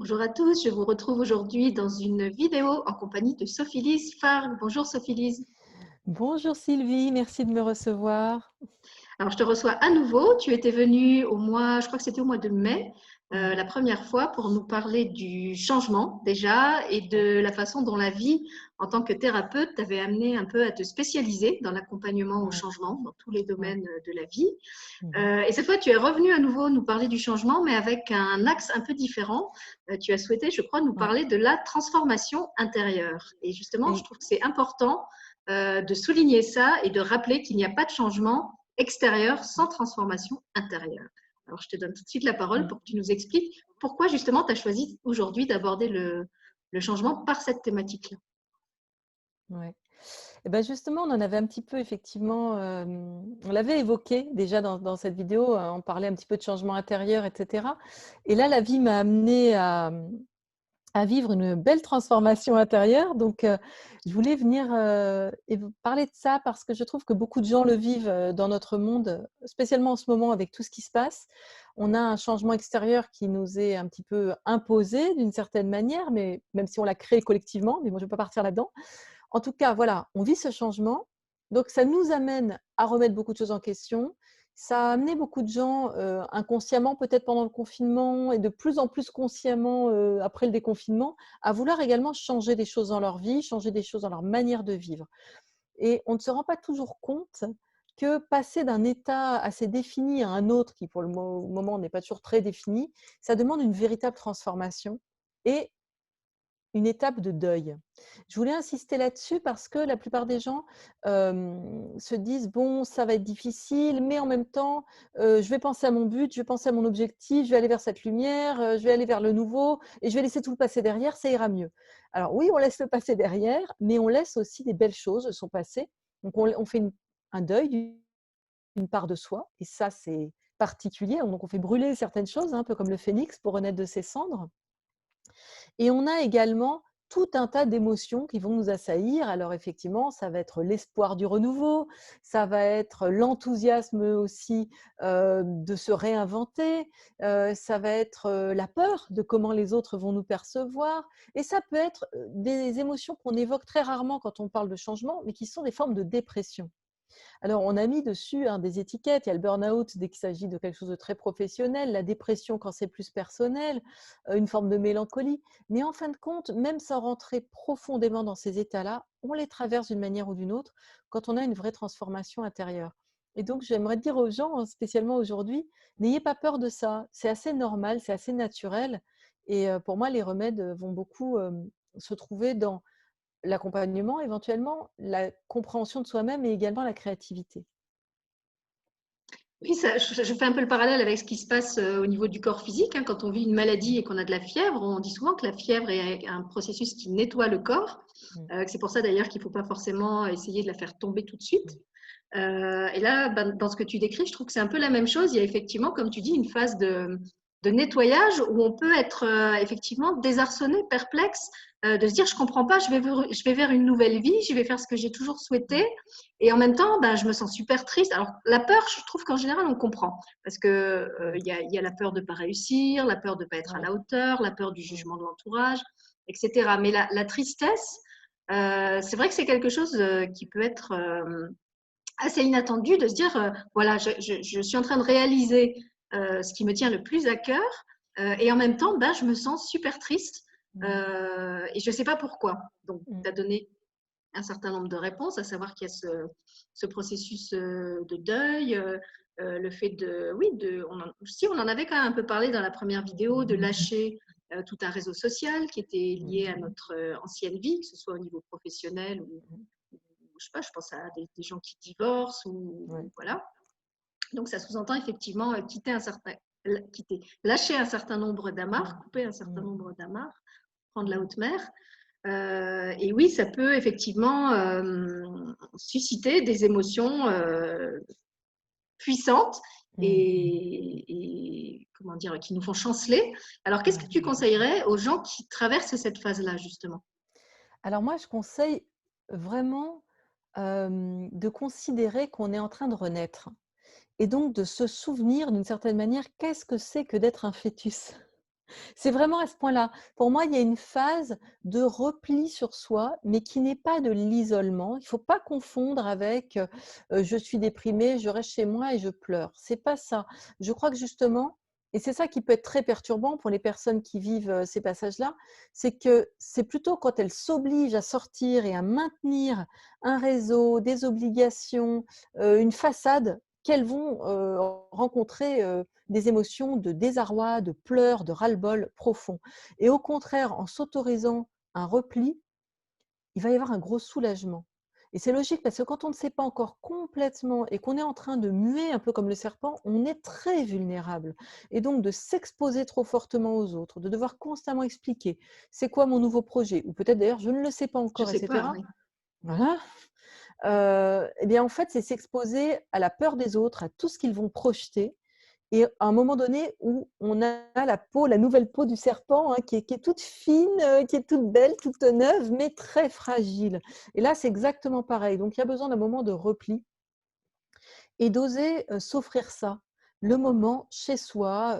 Bonjour à tous, je vous retrouve aujourd'hui dans une vidéo en compagnie de Sophie-Lise Fargue. Bonjour Sophie-Lise. Bonjour Sylvie, merci de me recevoir. Alors je te reçois à nouveau. Tu étais venue au mois, je crois que c'était au mois de mai, la Mhm. première fois pour nous parler du changement déjà et de la façon dont la vie en tant que thérapeute t'avait amené un peu à te spécialiser dans l'accompagnement au Ouais, changement dans tous les ouais. domaines de la vie. Mhm. Et cette fois, tu es revenu à nouveau nous parler du changement, mais avec un axe un peu différent. Tu as souhaité, je crois, nous Ouais. parler de la transformation intérieure. Et justement, je Et trouve que c'est important de souligner ça et de rappeler qu'il n'y a pas de changement extérieur sans transformation intérieure. Alors, je te donne tout de suite la parole mm, pour que tu nous expliques pourquoi justement tu as choisi aujourd'hui d'aborder le changement par cette thématique-là. ouais. Et ben justement, on en avait un petit peu effectivement, on l'avait évoqué déjà dans cette vidéo, on parlait un petit peu de changement intérieur, etc. Et là, la vie m'a amenée à vivre une belle transformation intérieure. Donc, je voulais venir et vous parler de ça parce que je trouve que beaucoup de gens le vivent dans notre monde, spécialement en ce moment avec tout ce qui se passe. On a un changement extérieur qui nous est un petit peu imposé d'une certaine manière, mais même si on l'a créé collectivement, mais moi je ne vais pas partir là-dedans. En tout cas, voilà, on vit ce changement. Donc, ça nous amène à remettre beaucoup de choses en question. Ça a amené beaucoup de gens, inconsciemment peut-être pendant le confinement et de plus en plus consciemment, après le déconfinement, à vouloir également changer des choses dans leur vie, changer des choses dans leur manière de vivre. Et on ne se rend pas toujours compte que passer d'un état assez défini à un autre qui, pour le moment, n'est pas toujours très défini, ça demande une véritable transformation et une étape de deuil. Je voulais insister là-dessus parce que la plupart des gens, se disent: «Bon, ça va être difficile, mais en même temps, je vais penser à mon but, je vais penser à mon objectif, je vais aller vers cette lumière, je vais aller vers le nouveau et je vais laisser tout le passé derrière, ça ira mieux». Alors oui, on laisse le passé derrière, mais on laisse aussi des belles choses de son passé. Donc on fait un deuil d'une part de soi et ça, c'est particulier. Donc on fait brûler certaines choses, hein, un peu comme le phénix pour renaître de ses cendres. Et on a également tout un tas d'émotions qui vont nous assaillir. Alors effectivement, ça va être l'espoir du renouveau, ça va être l'enthousiasme aussi de se réinventer, ça va être la peur de comment les autres vont nous percevoir, et ça peut être des émotions qu'on évoque très rarement quand on parle de changement, mais qui sont des formes de dépression. Alors, on a mis dessus des étiquettes. Il y a le burn-out dès qu'il s'agit de quelque chose de très professionnel, la dépression quand c'est plus personnel, une forme de mélancolie. Mais en fin de compte, même sans rentrer profondément dans ces états-là, on les traverse d'une manière ou d'une autre quand on a une vraie transformation intérieure. Et donc, j'aimerais dire aux gens, spécialement aujourd'hui, n'ayez pas peur de ça. C'est assez normal, c'est assez naturel. Et pour moi, les remèdes vont beaucoup se trouver dans l'accompagnement éventuellement, la compréhension de soi-même et également la créativité. Oui, ça, je fais un peu le parallèle avec ce qui se passe au niveau du corps physique, hein. Quand on vit une maladie et qu'on a de la fièvre, on dit souvent que la fièvre est un processus qui nettoie le corps. Mmh, C'est pour ça d'ailleurs qu'il ne faut pas forcément essayer de la faire tomber tout de suite. mmh, Et là, ben, dans ce que tu décris, je trouve que c'est un peu la même chose. Il y a effectivement, comme tu dis, une phase de nettoyage où on peut être effectivement désarçonné, perplexe, de se dire je comprends pas, je vais vers une nouvelle vie, je vais faire ce que j'ai toujours souhaité, mmh, et en même temps, ben, je me sens super triste. Alors la peur, je trouve qu'en général on comprend parce que mmh. il y a la peur de pas réussir, la peur de pas être à Ouais. la hauteur, la peur du Mmh, jugement de l'entourage, etc. Mais la tristesse, c'est vrai que c'est quelque chose qui peut être assez inattendu de se dire voilà, je suis en train de réaliser ce qui me tient le plus à cœur et en même temps, ben, je me sens super triste mmh, et je ne sais pas pourquoi. Donc, mmh, tu as donné un certain nombre de réponses, à savoir qu'il y a ce processus de deuil, le fait de, oui, si on en avait quand même un peu parlé dans la première vidéo, de lâcher tout un réseau social qui était lié à notre ancienne vie, que ce soit au niveau professionnel mmh, je sais pas, je pense à des gens qui divorcent ou ouais. voilà. Donc ça sous-entend effectivement lâcher un certain nombre d'amarres, couper un certain Mmh, nombre d'amarres, prendre la mmh, haute mer. Et oui, ça peut effectivement susciter des émotions puissantes mmh, et comment dire, qui nous font chanceler. Alors, qu'est-ce ouais. que tu conseillerais aux gens qui traversent cette phase-là, justement? Alors moi, je conseille vraiment, de considérer qu'on est en train de renaître et donc de se souvenir d'une certaine manière, qu'est-ce que c'est que d'être un fœtus? C'est vraiment à ce point-là. Pour moi, il y a une phase de repli sur soi, mais qui n'est pas de l'isolement. Il ne faut pas confondre avec je suis déprimée, je reste chez moi et je pleure. C'est pas ça. Je crois que justement, et c'est ça qui peut être très perturbant pour les personnes qui vivent ces passages-là, c'est que c'est plutôt quand elles s'obligent à sortir et à maintenir un réseau, des obligations, une façade, qu'elles vont rencontrer des émotions de désarroi, de pleurs, de ras-le-bol profond. Et au contraire, en s'autorisant un repli, il va y avoir un gros soulagement. Et c'est logique parce que quand on ne sait pas encore complètement et qu'on est en train de muer un peu comme le serpent, on est très vulnérable. Et donc de s'exposer trop fortement aux autres, de devoir constamment expliquer c'est quoi mon nouveau projet, ou peut-être d'ailleurs je ne le sais pas Je encore, sais pas, etc. oui. Voilà. Eh bien en fait, c'est s'exposer à la peur des autres, à tout ce qu'ils vont projeter. Et à un moment donné où on a la peau, la nouvelle peau du serpent, hein, qui est toute fine, qui est toute belle, toute neuve, mais très fragile. Et là, c'est exactement pareil. Donc, il y a besoin d'un moment de repli et d'oser s'offrir ça. Le moment chez soi,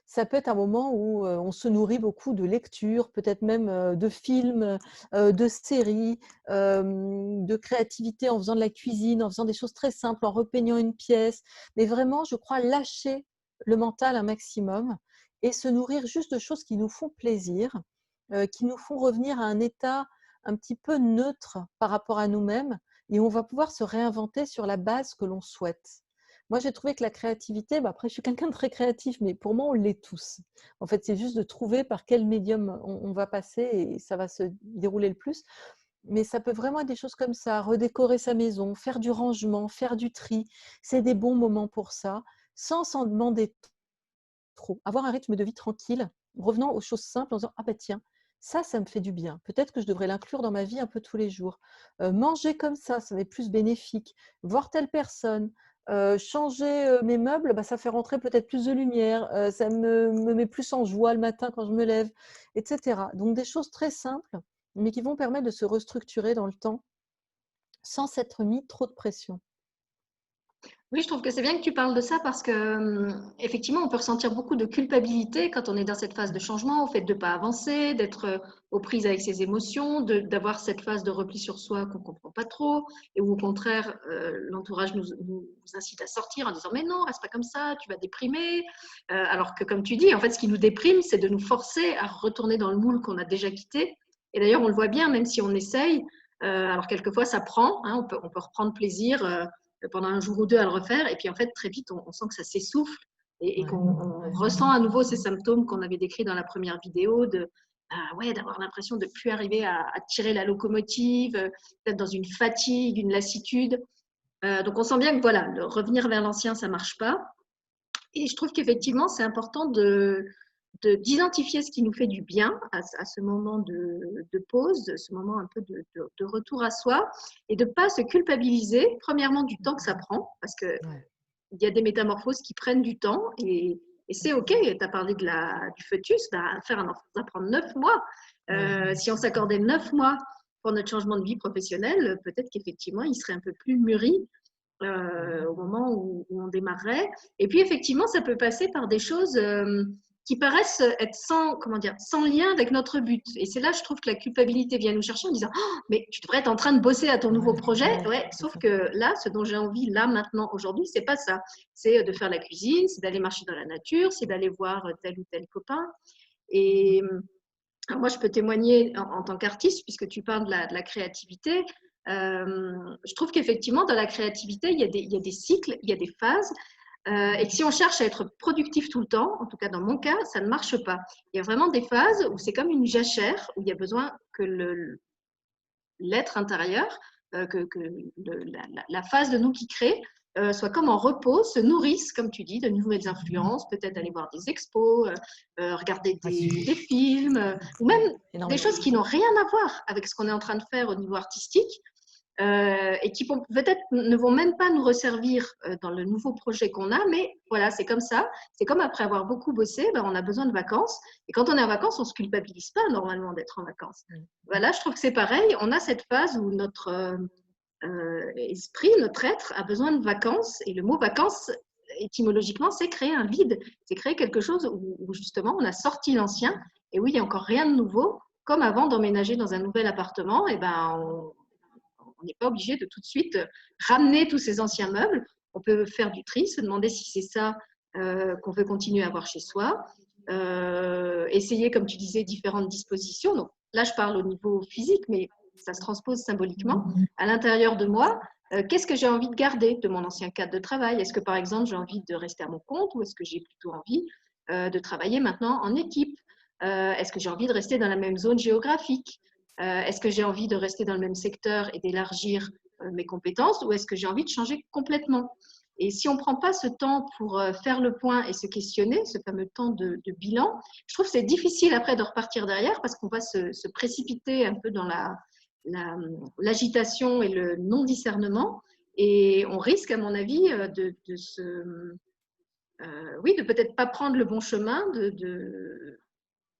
ça peut être un moment où on se nourrit beaucoup de lectures, peut-être même de films, de séries, de créativité en faisant de la cuisine, en faisant des choses très simples, en repeignant une pièce. Mais vraiment, je crois, lâcher le mental un maximum et se nourrir juste de choses qui nous font plaisir, qui nous font revenir à un état un petit peu neutre par rapport à nous-mêmes et on va pouvoir se réinventer sur la base que l'on souhaite. Moi, j'ai trouvé que la créativité, après, je suis quelqu'un de très créatif, mais pour moi, on l'est tous. En fait, c'est juste de trouver par quel médium on va passer et ça va se dérouler le plus. Mais ça peut vraiment être des choses comme ça, redécorer sa maison, faire du rangement, faire du tri. C'est des bons moments pour ça, sans s'en demander trop. Avoir un rythme de vie tranquille, revenant aux choses simples en disant ah bah tiens, ça me fait du bien. Peut-être que je devrais l'inclure dans ma vie un peu tous les jours. Manger comme ça va être plus bénéfique. Voir telle personne, changer mes meubles, ça fait rentrer peut-être plus de lumière. Ça me met plus en joie le matin quand je me lève, etc. Donc des choses très simples, mais qui vont permettre de se restructurer dans le temps sans s'être mis trop de pression. Oui, je trouve que c'est bien que tu parles de ça parce que, effectivement, on peut ressentir beaucoup de culpabilité quand on est dans cette phase de changement, au fait de ne pas avancer, d'être aux prises avec ses émotions, d'avoir cette phase de repli sur soi qu'on ne comprend pas trop, et où au contraire, l'entourage nous incite à sortir en disant mais non, reste pas comme ça, tu vas déprimer. Alors que, comme tu dis, en fait, ce qui nous déprime, c'est de nous forcer à retourner dans le moule qu'on a déjà quitté. Et d'ailleurs, on le voit bien, même si on essaye, alors quelquefois ça prend, hein, on peut reprendre plaisir. Pendant un jour ou deux à le refaire. Et puis, en fait, très vite, on sent que ça s'essouffle et Ouais. qu'on ressent à nouveau ces symptômes qu'on avait décrits dans la première vidéo ouais, d'avoir l'impression de ne plus arriver à tirer la locomotive, peut-être dans une fatigue, une lassitude. Donc, on sent bien que voilà, revenir vers l'ancien, ça ne marche pas. Et je trouve qu'effectivement, c'est important d'identifier ce qui nous fait du bien à ce moment de pause, ce moment un peu de retour à soi, et de ne pas se culpabiliser, premièrement, du temps que ça prend, parce qu'il Ouais. y a des métamorphoses qui prennent du temps, et c'est OK. Tu as parlé du fœtus, faire un enfant, ça prend 9 mois. Ouais. Si on s'accordait 9 mois pour notre changement de vie professionnelle, peut-être qu'effectivement, il serait un peu plus mûri au moment où on démarrait. Et puis, effectivement, ça peut passer par des choses qui paraissent être sans lien avec notre but. Et c'est là, je trouve que la culpabilité vient nous chercher en disant oh, mais tu devrais être en train de bosser à ton nouveau projet. Ouais, C'est sauf ça. que là, ce dont j'ai envie, là, maintenant, aujourd'hui, c'est pas ça. C'est de faire la cuisine, c'est d'aller marcher dans la nature, c'est d'aller voir tel ou tel copain. Et alors moi, je peux témoigner en tant qu'artiste, puisque tu parles de la créativité. Je trouve qu'effectivement, dans la créativité, il y a des cycles, il y a des phases. Et que si on cherche à être productif tout le temps, en tout cas dans mon cas, ça ne marche pas. Il y a vraiment des phases où c'est comme une jachère, où il y a besoin que l'être intérieur, que la phase de nous qui crée, soit comme en repos, se nourrisse, comme tu dis, de nouvelles influences, peut-être aller voir des expos, regarder des films, ou même des Énormément. choses qui n'ont rien à voir avec ce qu'on est en train de faire au niveau artistique, et qui peut-être ne vont même pas nous resservir dans le nouveau projet qu'on a, mais voilà, c'est comme ça. C'est comme après avoir beaucoup bossé, on a besoin de vacances. Et quand on est en vacances, on ne se culpabilise pas normalement d'être en vacances. Voilà, je trouve que c'est pareil. On a cette phase où notre esprit, notre être a besoin de vacances. Et le mot vacances étymologiquement, c'est créer un vide, c'est créer quelque chose où justement on a sorti l'ancien et où il n'y a encore rien de nouveau. Comme avant d'emménager dans un nouvel appartement, et ben, on n'est pas obligé de tout de suite ramener tous ces anciens meubles. On peut faire du tri, se demander si c'est ça qu'on veut continuer à avoir chez soi. Essayer, comme tu disais, différentes dispositions. Donc, là, je parle au niveau physique, mais ça se transpose symboliquement. À l'intérieur de moi, qu'est-ce que j'ai envie de garder de mon ancien cadre de travail? Est-ce que, par exemple, j'ai envie de rester à mon compte ou est-ce que j'ai plutôt envie de travailler maintenant en équipe? Est-ce que j'ai envie de rester dans la même zone géographique? Est-ce que j'ai envie de rester dans le même secteur et d'élargir mes compétences ou est-ce que j'ai envie de changer complètement? Et si on ne prend pas ce temps pour faire le point et se questionner, ce fameux temps de bilan, je trouve que c'est difficile après de repartir derrière parce qu'on va se précipiter un peu dans l'agitation et le non-discernement. Et on risque, à mon avis, oui, de peut-être pas prendre le bon chemin, de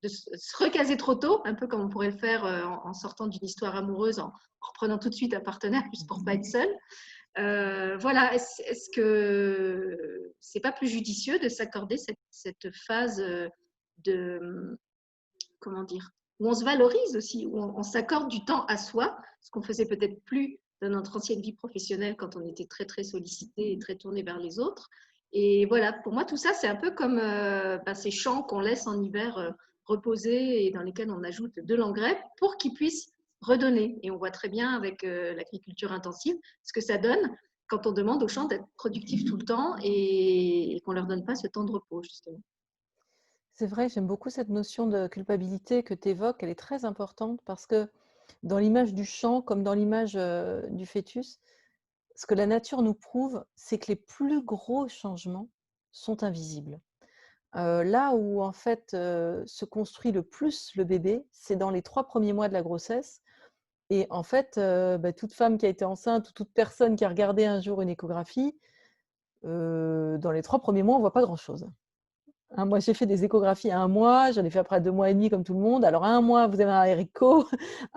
se recaser trop tôt, un peu comme on pourrait le faire en sortant d'une histoire amoureuse, en reprenant tout de suite un partenaire juste pour ne pas être seul. Voilà, est-ce que c'est pas plus judicieux de s'accorder cette phase de, comment dire, où on se valorise aussi, où on s'accorde du temps à soi, ce qu'on faisait peut-être plus dans notre ancienne vie professionnelle quand on était très très sollicité et très tourné vers les autres. Et voilà, pour moi tout ça c'est un peu comme ces champs qu'on laisse en hiver reposer et dans lesquels on ajoute de l'engrais pour qu'ils puissent redonner. Et on voit très bien avec l'agriculture intensive ce que ça donne quand on demande aux champs d'être productifs tout le temps et qu'on ne leur donne pas ce temps de repos, justement. C'est vrai, j'aime beaucoup cette notion de culpabilité que tu évoques, elle est très importante parce que dans l'image du champ, comme dans l'image du fœtus, ce que la nature nous prouve, c'est que les plus gros changements sont invisibles. Là où en fait se construit le plus le bébé, c'est dans les 3 premiers mois de la grossesse. Et en fait, toute femme qui a été enceinte ou toute personne qui a regardé un jour une échographie, dans les 3 premiers mois, on ne voit pas grand-chose. Hein, moi, j'ai fait des échographies à 1 mois, j'en ai fait après à 2 mois et demi comme tout le monde. Alors à 1 mois, vous avez un haricot,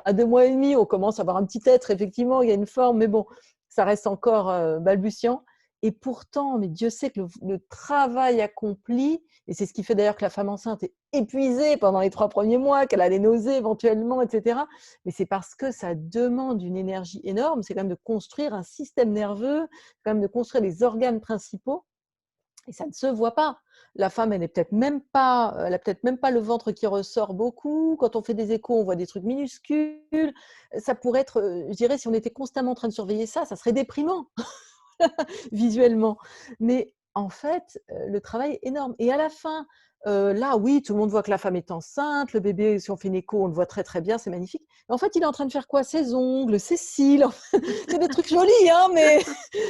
à 2 mois et demi, on commence à avoir un petit être, effectivement, il y a une forme, mais bon, ça reste encore balbutiant. Et pourtant, mais Dieu sait que le travail accompli, et c'est ce qui fait d'ailleurs que la femme enceinte est épuisée pendant les 3 premiers mois, qu'elle a des nausées éventuellement, etc. Mais c'est parce que ça demande une énergie énorme, c'est quand même de construire un système nerveux, quand même de construire les organes principaux. Et ça ne se voit pas. La femme, elle n'a peut-être même pas le ventre qui ressort beaucoup. Quand on fait des échos, on voit des trucs minuscules. Ça pourrait être, je dirais, si on était constamment en train de surveiller ça, ça serait déprimant visuellement. Mais en fait, le travail est énorme. Et à la fin, là, oui, tout le monde voit que la femme est enceinte. Le bébé, si on fait une écho, on le voit très très bien, c'est magnifique. Mais en fait, il est en train de faire quoi? Ses ongles, ses cils. C'est des trucs jolis, hein, mais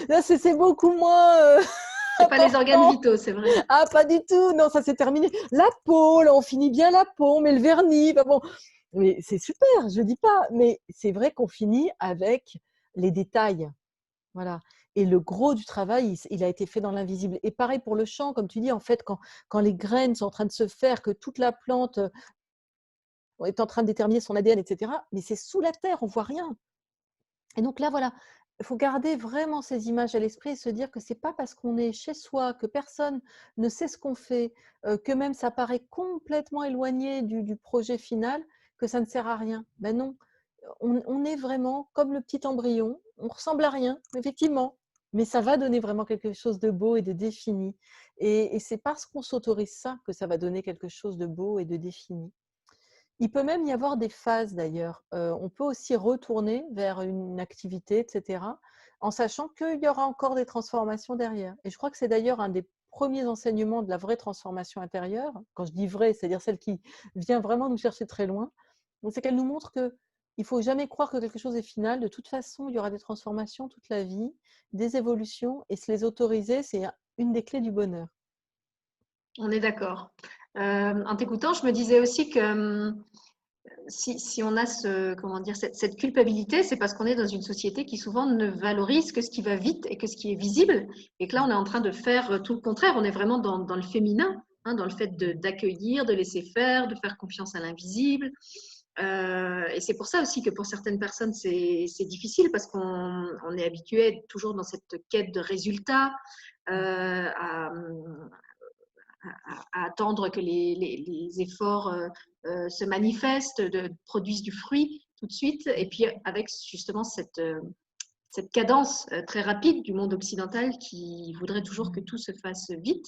là, c'est beaucoup moins C'est pas les organes important. vitaux, c'est vrai. Ah, pas du tout, non, ça c'est terminé. La peau, là, on finit bien la peau, on met le vernis. Enfin bon, mais c'est super, je dis pas, mais c'est vrai qu'on finit avec les détails. Voilà. Et le gros du travail, il a été fait dans l'invisible. Et pareil pour le champ, comme tu dis, en fait, quand les graines sont en train de se faire, que toute la plante est en train de déterminer son ADN, etc., mais c'est sous la terre, on voit rien. Et donc là, voilà, il faut garder vraiment ces images à l'esprit et se dire que c'est pas parce qu'on est chez soi, que personne ne sait ce qu'on fait, que même ça paraît complètement éloigné du projet final, que ça ne sert à rien. Ben non, on est vraiment comme le petit embryon, on ressemble à rien, effectivement, mais ça va donner vraiment quelque chose de beau et de défini. Et c'est parce qu'on s'autorise ça que ça va donner quelque chose de beau et de défini. Il peut même y avoir des phases d'ailleurs. On peut aussi retourner vers une activité, etc., en sachant qu'il y aura encore des transformations derrière. Et je crois que c'est d'ailleurs un des premiers enseignements de la vraie transformation intérieure. Quand je dis vraie, c'est-à-dire celle qui vient vraiment nous chercher très loin. Donc, c'est qu'elle nous montre qu'il ne faut jamais croire que quelque chose est final. De toute façon, il y aura des transformations toute la vie, des évolutions, et se les autoriser, c'est une des clés du bonheur. On est d'accord. En t'écoutant, je me disais aussi que si on a cette culpabilité, c'est parce qu'on est dans une société qui souvent ne valorise que ce qui va vite et que ce qui est visible. Et que là, on est en train de faire tout le contraire. On est vraiment dans le féminin, hein, dans le fait d'accueillir, de laisser faire, de faire confiance à l'invisible. Et c'est pour ça aussi que pour certaines personnes, c'est difficile parce qu'on est habitué toujours dans cette quête de résultats, à attendre que les efforts se manifestent, produisent du fruit tout de suite. Et puis avec justement cette cadence très rapide du monde occidental qui voudrait toujours que tout se fasse vite.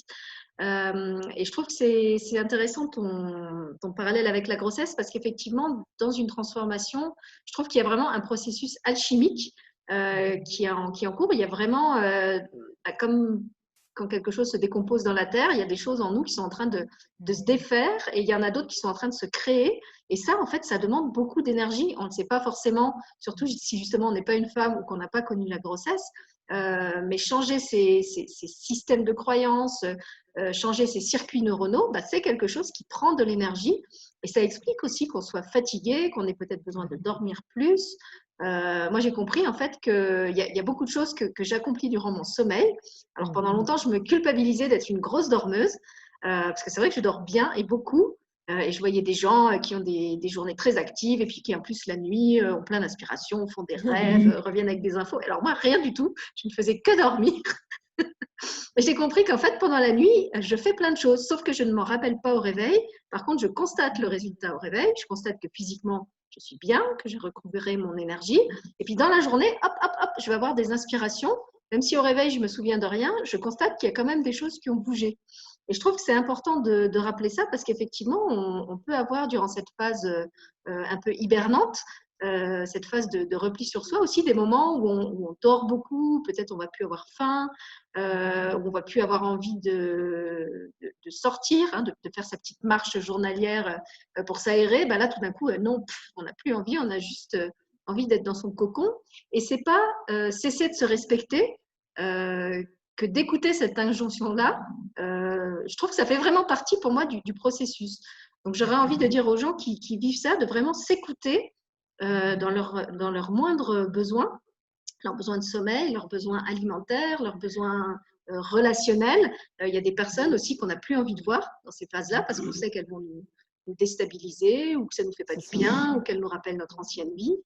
Et je trouve que c'est intéressant ton parallèle avec la grossesse parce qu'effectivement, dans une transformation, je trouve qu'il y a vraiment un processus alchimique qui est en cours. Il y a vraiment, comme quand quelque chose se décompose dans la terre, il y a des choses en nous qui sont en train de se défaire et il y en a d'autres qui sont en train de se créer. Et ça, en fait, ça demande beaucoup d'énergie. On ne sait pas forcément, surtout si justement on n'est pas une femme ou qu'on n'a pas connu la grossesse, mais changer ces systèmes de croyances, changer ses circuits neuronaux, bah, c'est quelque chose qui prend de l'énergie. Et ça explique aussi qu'on soit fatigué, qu'on ait peut-être besoin de dormir plus. Moi, j'ai compris en fait qu'il y a beaucoup de choses que j'accomplis durant mon sommeil. Alors pendant longtemps, je me culpabilisais d'être une grosse dormeuse, parce que c'est vrai que je dors bien et beaucoup. Et je voyais des gens qui ont des journées très actives et puis qui en plus la nuit ont plein d'inspiration, font des rêves, reviennent avec des infos. Alors moi, rien du tout. Je ne faisais que dormir. J'ai compris qu'en fait, pendant la nuit, je fais plein de choses, sauf que je ne m'en rappelle pas au réveil. Par contre, je constate le résultat au réveil. Je constate que physiquement, je suis bien, que j'ai recouvré mon énergie. Et puis dans la journée, hop, hop, hop, je vais avoir des inspirations. Même si au réveil, je me souviens de rien, je constate qu'il y a quand même des choses qui ont bougé. Et je trouve que c'est important de rappeler ça parce qu'effectivement, on peut avoir durant cette phase un peu hibernante, cette phase de repli sur soi aussi, des moments où on dort beaucoup, peut-être on va plus avoir faim, où on va plus avoir envie de sortir, hein, de faire sa petite marche journalière pour s'aérer. Ben là, tout d'un coup, non, on n'a plus envie, on a juste envie d'être dans son cocon. Et c'est pas cesser de se respecter que d'écouter cette injonction-là. Je trouve que ça fait vraiment partie pour moi du processus. Donc j'aurais envie de dire aux gens qui vivent ça, de vraiment s'écouter dans leurs moindres besoins, leurs besoins de sommeil, leurs besoins alimentaires, leurs besoins relationnels. Il y a des personnes aussi qu'on n'a plus envie de voir dans ces phases-là parce qu'on sait qu'elles vont nous déstabiliser ou que ça ne nous fait pas du bien ou qu'elles nous rappellent notre ancienne vie.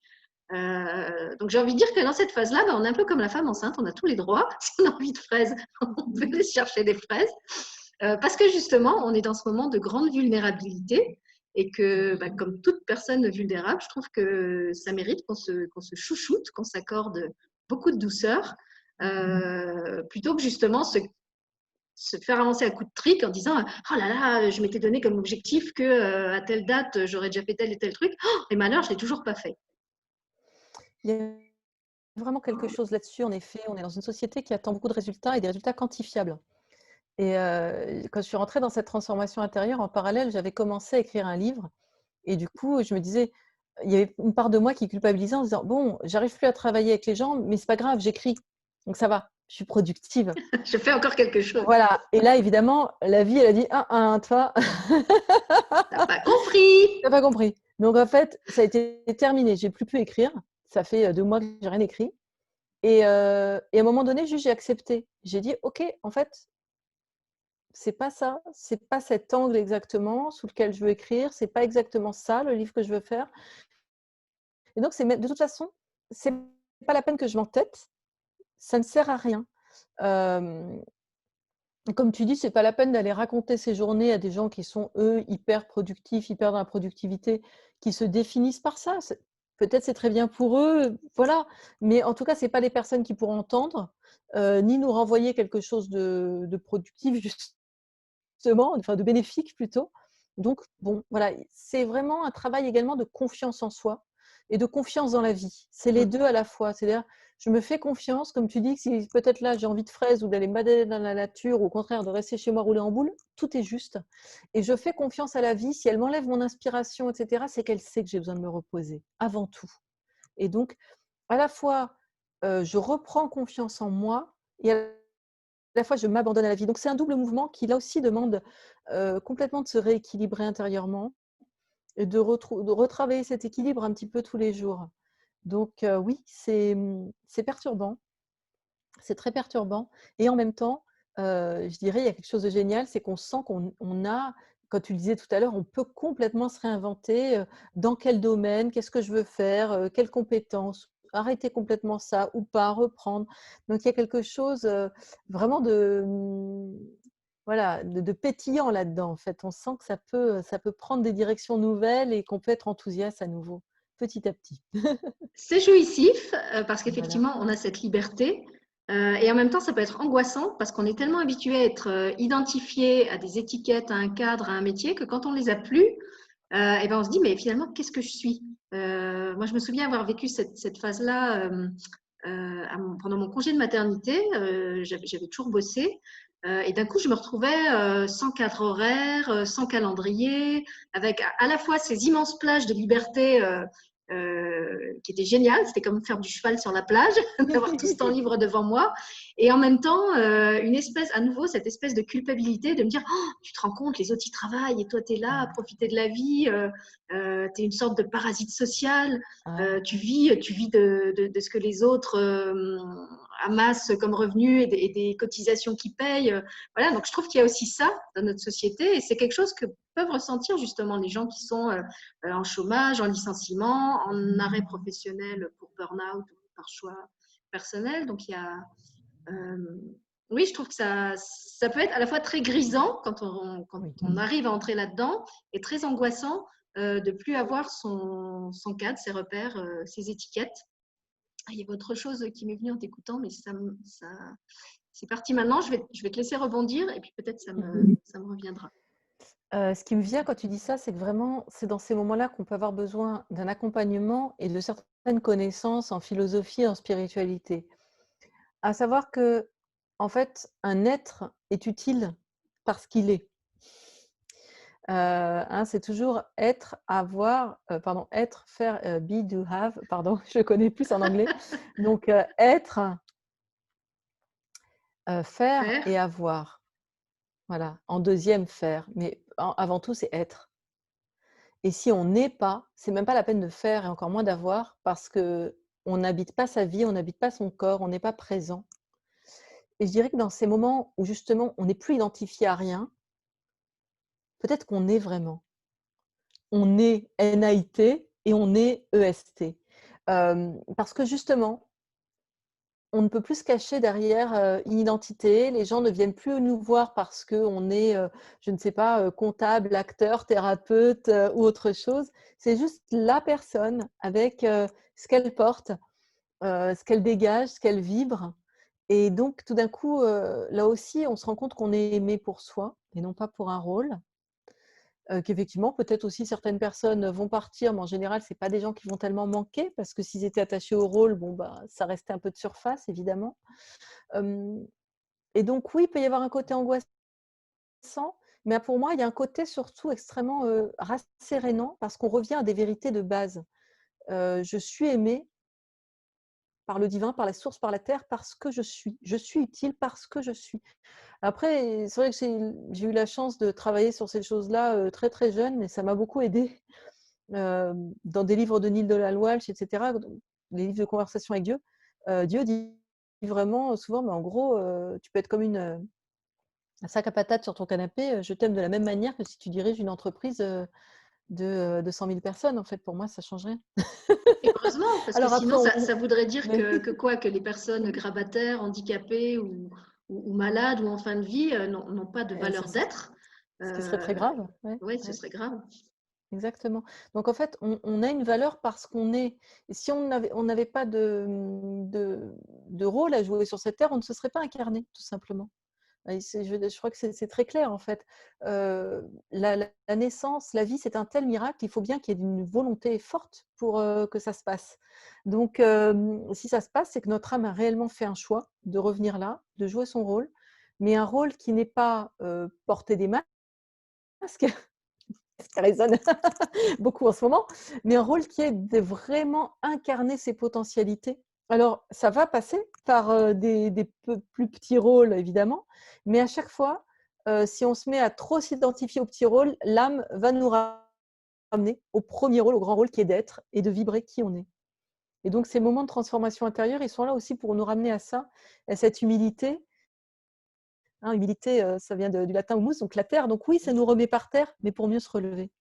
Donc j'ai envie de dire que dans cette phase-là, on est un peu comme la femme enceinte, on a tous les droits. Si on a envie de fraises, on peut aller chercher des fraises. Parce que justement, on est dans ce moment de grande vulnérabilité et que, comme toute personne vulnérable, je trouve que ça mérite qu'on se chouchoute, qu'on s'accorde beaucoup de douceur, plutôt que justement se faire avancer à coup de trick en disant oh là là, je m'étais donné comme objectif que à telle date, j'aurais déjà fait tel et tel truc, et malheur, je ne l'ai toujours pas fait. Il y a vraiment quelque chose là-dessus, en effet. On est dans une société qui attend beaucoup de résultats et des résultats quantifiables. Et quand je suis rentrée dans cette transformation intérieure, en parallèle, j'avais commencé à écrire un livre. Et du coup, je me disais, il y avait une part de moi qui culpabilisait en disant, bon, j'arrive plus à travailler avec les gens, mais c'est pas grave, j'écris. Donc ça va, je suis productive. Je fais encore quelque chose. Voilà. Et là, évidemment, la vie, elle a dit, toi. T'as pas compris. T'as pas compris. Donc en fait, ça a été terminé. J'ai plus pu écrire. Ça fait 2 mois que j'ai rien écrit. Et à un moment donné, juste j'ai accepté. J'ai dit, ok, en fait, c'est pas ça, c'est pas cet angle exactement sous lequel je veux écrire, c'est pas exactement ça le livre que je veux faire. Et donc de toute façon, c'est pas la peine que je m'entête, ça ne sert à rien. Comme tu dis, c'est pas la peine d'aller raconter ces journées à des gens qui sont eux hyper productifs, hyper dans la productivité, qui se définissent par ça. Peut-être c'est très bien pour eux, voilà. Mais en tout cas, c'est pas les personnes qui pourront entendre, ni nous renvoyer quelque chose de productif justement, enfin de bénéfique plutôt. Donc bon, voilà, c'est vraiment un travail également de confiance en soi et de confiance dans la vie. C'est les deux à la fois. C'est-à-dire, je me fais confiance, comme tu dis, que si peut-être là j'ai envie de fraises ou d'aller me balader dans la nature, ou au contraire de rester chez moi rouler en boule, tout est juste. Et je fais confiance à la vie. Si elle m'enlève mon inspiration, etc., c'est qu'elle sait que j'ai besoin de me reposer, avant tout. Et donc, à la fois, je reprends confiance en moi et à la fois, je m'abandonne à la vie. Donc, c'est un double mouvement qui, là aussi, demande complètement de se rééquilibrer intérieurement et de retravailler cet équilibre un petit peu tous les jours. Donc, oui, c'est perturbant. C'est très perturbant. Et en même temps, je dirais, il y a quelque chose de génial, c'est qu'on sent qu'on a quand tu le disais tout à l'heure, on peut complètement se réinventer. Dans quel domaine? Qu'est-ce que je veux faire? Quelles compétences? Arrêter complètement ça ou pas, reprendre. Donc, il y a quelque chose vraiment voilà, de pétillant là-dedans, en fait. On sent que ça peut prendre des directions nouvelles et qu'on peut être enthousiaste à nouveau, petit à petit. C'est jouissif parce Voilà. qu'effectivement, on a cette liberté. Et en même temps, ça peut être angoissant parce qu'on est tellement habitué à être identifié à des étiquettes, à un cadre, à un métier, que quand on les a plus, et ben on se dit, mais finalement, qu'est-ce que je suis? Moi, je me souviens avoir vécu cette phase-là pendant mon congé de maternité. J'avais toujours bossé. Et d'un coup, je me retrouvais sans cadre horaire, sans calendrier, avec à la fois ces immenses plages de liberté qui étaient géniales. C'était comme faire du cheval sur la plage, d'avoir tout ce temps libre devant moi. Et en même temps, à nouveau, cette espèce de culpabilité de me dire, oh, tu te rends compte, les autres y travaillent et toi, tu es là à profiter de la vie. Tu es une sorte de parasite social. Ah, Tu vis de ce que les autres amassent comme revenus et des cotisations qu'ils payent. Voilà, donc je trouve qu'il y a aussi ça dans notre société et c'est quelque chose que peuvent ressentir justement les gens qui sont en chômage, en licenciement, en arrêt professionnel pour burn-out ou par choix personnel. Donc il y a, euh, oui, je trouve que ça peut être à la fois très grisant quand oui. on arrive à entrer là-dedans et très angoissant de plus avoir son cadre, ses repères, ses étiquettes. Ah, il y avait autre chose qui m'est venue en t'écoutant, mais c'est parti maintenant. Je vais te laisser rebondir et puis peut-être ça me reviendra. Ce qui me vient quand tu dis ça, c'est que vraiment, c'est dans ces moments-là qu'on peut avoir besoin d'un accompagnement et de certaines connaissances en philosophie et en spiritualité. À savoir que, en fait, un être est utile parce qu'il est. Hein, c'est toujours être, avoir, pardon, être, faire, be, do, have, pardon, je connais plus en anglais. Donc, être, faire Faire, et avoir. Voilà, en deuxième, faire, mais avant tout, c'est être. Et si on n'est pas, c'est même pas la peine de faire et encore moins d'avoir parce qu'on n'habite pas sa vie, on n'habite pas son corps, on n'est pas présent. Et je dirais que dans ces moments où justement on n'est plus identifié à rien, peut-être qu'on est vraiment. On est N-A-I-T et on est E-S-T. Parce que justement, on ne peut plus se cacher derrière une identité. Les gens ne viennent plus nous voir parce qu'on est, je ne sais pas, comptable, acteur, thérapeute ou autre chose. C'est juste la personne avec ce qu'elle porte, ce qu'elle dégage, ce qu'elle vibre. Et donc, tout d'un coup, là aussi, on se rend compte qu'on est aimé pour soi et non pas pour un rôle. Qu'effectivement, peut-être aussi certaines personnes vont partir, mais en général, ce n'est pas des gens qui vont tellement manquer parce que s'ils étaient attachés au rôle, bon, bah, ça restait un peu de surface, évidemment. Et donc, oui, il peut y avoir un côté angoissant, mais pour moi, il y a un côté surtout extrêmement rassérénant parce qu'on revient à des vérités de base. Je suis aimée par le divin, par la source, par la terre, parce que je suis. Je suis utile parce que je suis. Après, c'est vrai que j'ai eu la chance de travailler sur ces choses-là très, très jeune et ça m'a beaucoup aidée. Dans des livres de Neil Donald Walsh, etc., les livres de conversation avec Dieu, Dieu dit vraiment souvent, mais en gros, tu peux être comme un sac à patates sur ton canapé, je t'aime de la même manière que si tu diriges une entreprise de 100 000 personnes. En fait, pour moi, ça ne change rien. et heureusement, parce que Alors après, sinon, ça voudrait dire mais que quoi? Que les personnes grabataires, handicapées ou malades ou en fin de vie n'ont pas de valeur d'être. ce qui serait très Euh, grave. Ouais, oui, ce ouais. serait grave. Exactement. Donc en fait, on a une valeur parce qu'on est. Et si on n'avait pas de rôle à jouer sur cette terre, on ne se serait pas incarné, tout simplement. Et je crois que c'est très clair en fait. La naissance, la vie, c'est un tel miracle, il faut bien qu'il y ait une volonté forte pour que ça se passe. Donc si ça se passe, c'est que notre âme a réellement fait un choix de revenir là, de jouer son rôle, mais un rôle qui n'est pas porter des masques, ça résonne beaucoup en ce moment, mais un rôle qui est de vraiment incarner ses potentialités. Alors, ça va passer par des plus petits rôles, évidemment, mais à chaque fois, si on se met à trop s'identifier aux petits rôles, l'âme va nous ramener au premier rôle, au grand rôle qui est d'être et de vibrer qui on est. Et donc, ces moments de transformation intérieure, ils sont là aussi pour nous ramener à ça, à cette humilité, Hein, humilité, ça vient du latin humus, donc la terre. Donc oui, ça nous remet par terre, mais pour mieux se relever.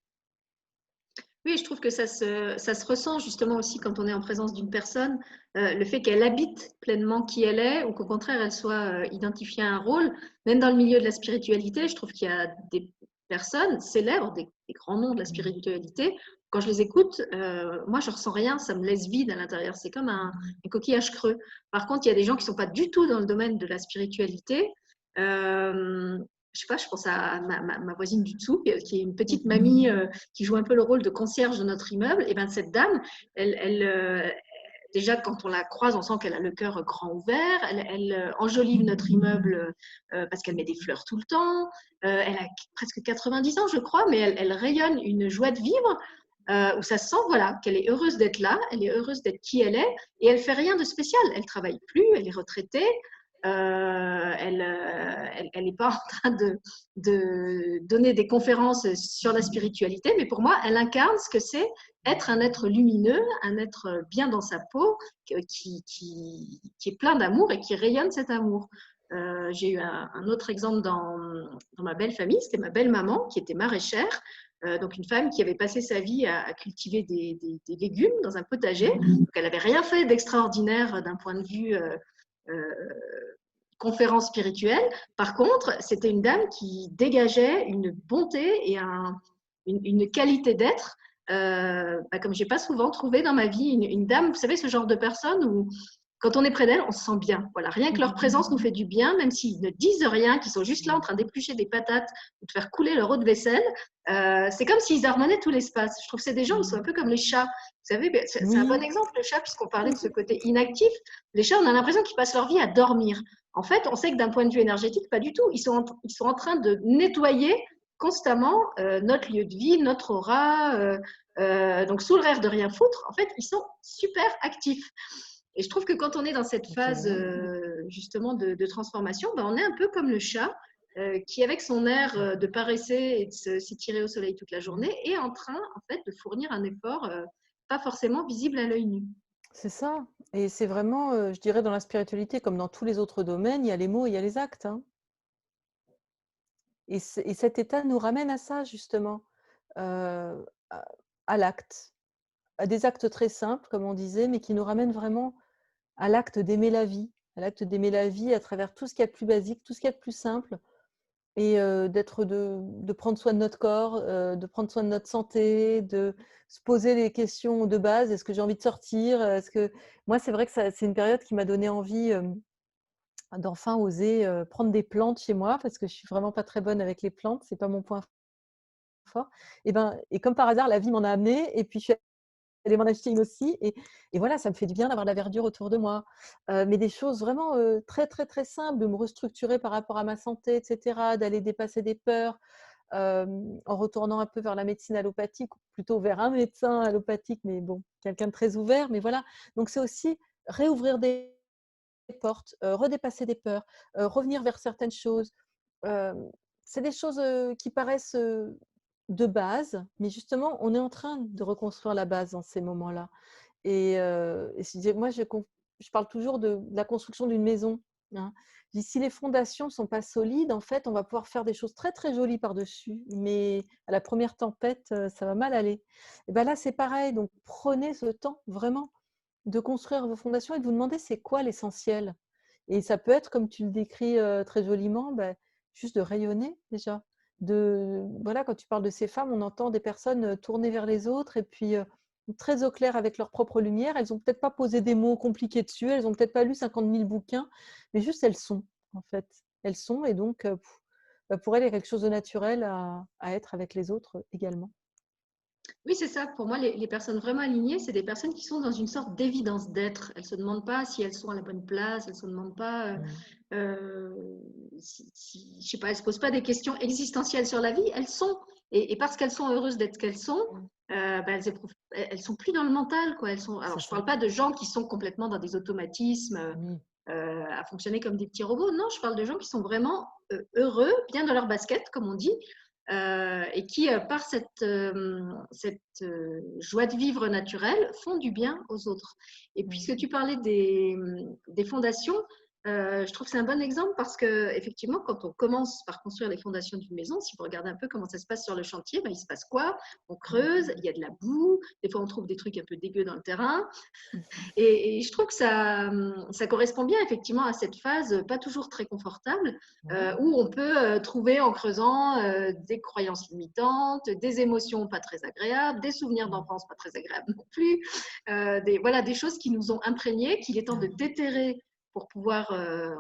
Oui, je trouve que ça se ressent justement aussi quand on est en présence d'une personne, le fait qu'elle habite pleinement qui elle est, ou qu'au contraire, elle soit identifiée à un rôle. Même dans le milieu de la spiritualité, je trouve qu'il y a des personnes célèbres, des grands noms de la spiritualité. Quand je les écoute, moi, je ressens rien, ça me laisse vide à l'intérieur. C'est comme un coquillage creux. Par contre, il y a des gens qui ne sont pas du tout dans le domaine de la spiritualité. Je sais pas, je pense à ma voisine du dessous, qui est une petite mamie qui joue un peu le rôle de concierge de notre immeuble. Et bien cette dame, déjà quand on la croise, on sent qu'elle a le cœur grand ouvert. Elle enjolive notre immeuble parce qu'elle met des fleurs tout le temps. Elle a presque 90 ans, je crois, mais elle rayonne une joie de vivre. Où ça sent voilà, qu'elle est heureuse d'être là, elle est heureuse d'être qui elle est, et elle fait rien de spécial. Elle travaille plus, elle est retraitée, elle n'est pas en train de donner des conférences sur la spiritualité, mais pour moi, elle incarne ce que c'est être un être lumineux, un être bien dans sa peau, qui est plein d'amour et qui rayonne cet amour. J'ai eu un autre exemple dans ma belle famille, c'était ma belle maman qui était maraîchère. Donc une femme qui avait passé sa vie à cultiver des légumes dans un potager. Donc elle n'avait rien fait d'extraordinaire d'un point de vue conférence spirituelle. Par contre, c'était une dame qui dégageait une bonté et une qualité d'être comme j'ai pas souvent trouvé dans ma vie une dame, vous savez, ce genre de personne où quand on est près d'elle, on se sent bien. Voilà, rien que leur présence nous fait du bien, même s'ils ne disent rien, qu'ils sont juste là en train d'éplucher des patates ou de faire couler leur eau de vaisselle. C'est comme s'ils harmonaient tout l'espace. Je trouve que c'est des gens qui sont un peu comme les chats. Vous savez, c'est un bon exemple, le chat, puisqu'on parlait de ce côté inactif. Les chats, on a l'impression qu'ils passent leur vie à dormir. En fait, on sait que d'un point de vue énergétique, pas du tout. Ils sont en train de nettoyer constamment notre lieu de vie, notre aura. Donc, sous l'air de rien foutre, en fait, ils sont super actifs. Et je trouve que quand on est dans cette phase justement de transformation, ben, on est un peu comme le chat qui, avec son air de paresser et de s'étirer au soleil toute la journée, est en train en fait de fournir un effort pas forcément visible à l'œil nu. C'est ça. Et c'est vraiment, je dirais, dans la spiritualité, comme dans tous les autres domaines, il y a les mots et il y a les actes. Hein. Et cet état nous ramène à ça, justement, à, à l'acte, à des actes très simples, comme on disait, mais qui nous ramènent vraiment à l'acte d'aimer la vie, à l'acte d'aimer la vie à travers tout ce qu'il y a de plus basique, tout ce qu'il y a de plus simple, et de prendre soin de notre corps, de prendre soin de notre santé, de se poser les questions de base. Est-ce que j'ai envie de sortir? Est-ce que... Moi, c'est vrai que c'est une période qui m'a donné envie d'enfin oser prendre des plantes chez moi, parce que je suis vraiment pas très bonne avec les plantes, c'est pas mon point fort. Et comme par hasard, la vie m'en a amené, et puis je suis allée m'en acheter une aussi, et voilà, ça me fait du bien d'avoir de la verdure autour de moi. Mais des choses vraiment très, très, très simples, de me restructurer par rapport à ma santé, etc., d'aller dépasser des peurs, en retournant un peu vers la médecine allopathique, ou plutôt vers un médecin allopathique, mais bon, quelqu'un de très ouvert. Mais voilà, donc c'est aussi réouvrir des portes, redépasser des peurs, revenir vers certaines choses. Hem, c'est des choses, qui paraissent, de base, mais justement, on est en train de reconstruire la base dans ces moments-là. Moi, je parle toujours de la construction d'une maison, hein. Je dis: «Si les fondations ne sont pas solides, en fait, on va pouvoir faire des choses très, très jolies par-dessus, mais à la première tempête, ça va mal aller». Et ben là, c'est pareil, donc prenez ce temps, vraiment, de construire vos fondations et de vous demander c'est quoi l'essentiel. Et ça peut être, comme tu le décris très joliment, juste de rayonner déjà. Voilà, quand tu parles de ces femmes, on entend des personnes tournées vers les autres et puis très au clair avec leur propre lumière. Elles n'ont peut-être pas posé des mots compliqués dessus, elles n'ont peut-être pas lu 50 000 bouquins, mais juste elles sont, en fait. Elles sont, et donc pour elles, il y a quelque chose de naturel à être avec les autres également. Oui, c'est ça. Pour moi, les personnes vraiment alignées, c'est des personnes qui sont dans une sorte d'évidence d'être. Elles ne se demandent pas si elles sont à la bonne place, elles ne se demandent pas, je sais pas, elles ne se posent pas des questions existentielles sur la vie. Elles sont. Et parce qu'elles sont heureuses d'être ce qu'elles sont, elles sont plus dans le mental, quoi. Alors, je ne parle pas de gens qui sont complètement dans des automatismes, à fonctionner comme des petits robots. Non, je parle de gens qui sont vraiment heureux, bien dans leur basket, comme on dit, et qui, par cette joie de vivre naturelle, font du bien aux autres. Et puisque tu parlais des fondations, Je trouve que c'est un bon exemple parce que effectivement, quand on commence par construire les fondations d'une maison, si vous regardez un peu comment ça se passe sur le chantier, ben, il se passe quoi? On creuse, il y a de la boue, des fois on trouve des trucs un peu dégueux dans le terrain. Et je trouve que ça correspond bien effectivement à cette phase pas toujours très confortable où on peut trouver en creusant des croyances limitantes, des émotions pas très agréables, des souvenirs d'enfance pas très agréables non plus, voilà, des choses qui nous ont imprégnés, qu'il est temps de déterrer pour pouvoir